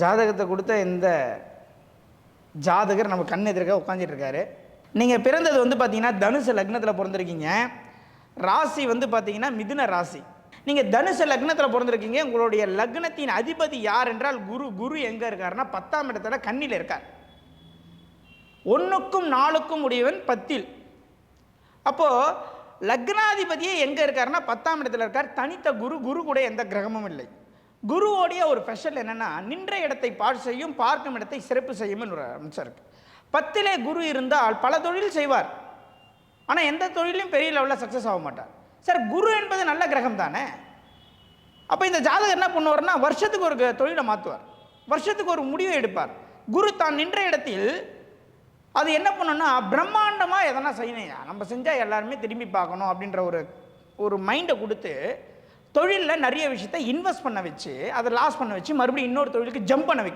ஜாதகத்தை கொடுத்த இந்த ஜாதகர் நம்ம கண் எதிர்க்க உட்காந்துட்டு இருக்காரு. நீங்கள் பிறந்தது வந்து பார்த்தீங்கன்னா தனுசு லக்னத்தில் பிறந்திருக்கீங்க. ராசி வந்து பார்த்தீங்கன்னா மிதுன ராசி. நீங்கள் தனுசு லக்னத்தில் பிறந்திருக்கீங்க. உங்களுடைய லக்னத்தின் அதிபதி யார் என்றால் குரு. குரு எங்கே இருக்காருன்னா 10ஆம் இடத்துல கண்ணில் இருக்கார். 1க்கும் 4க்கும் உடையவன் 10. அப்போது லக்னாதிபதியே எங்கே இருக்காருன்னா 10ஆம் இடத்துல இருக்கார். தனித்த குரு. குரு கூட எந்த கிரகமும் இல்லை. குருவோடைய ஒரு ஸ்பெஷல் என்னென்னா நின்ற இடத்தை பாழ் செய்யும், பார்க்கும் இடத்தை சிறப்பு செய்யும் ஒரு அம்சம் இருக்குது. 10லே குரு இருந்தால் பல தொழில் செய்வார், ஆனால் எந்த தொழிலையும் பெரிய லெவலில் சக்ஸஸ் ஆக மாட்டார். சார், குரு என்பது நல்ல கிரகம் தானே. அப்போ இந்த ஜாதகம் என்ன பண்ணுவார்னா வருஷத்துக்கு ஒரு தொழிலை மாற்றுவார், வருஷத்துக்கு ஒரு முடிவை எடுப்பார். குரு தான் நின்ற இடத்தில் அது என்ன பண்ணணும்னா பிரம்மாண்டமாக எதனா செய்யணும், நம்ம செஞ்சால் எல்லாருமே திரும்பி பார்க்கணும் அப்படின்ற ஒரு மைண்டை கொடுத்து தொழிலில் நிறைய விஷயத்தை இன்வெஸ்ட் பண்ண வச்சு அதை லாஸ் பண்ண வச்சு மறுபடியும் இன்னொரு தொழிலுக்கு ஜம்ப் பண்ண வைக்கும்.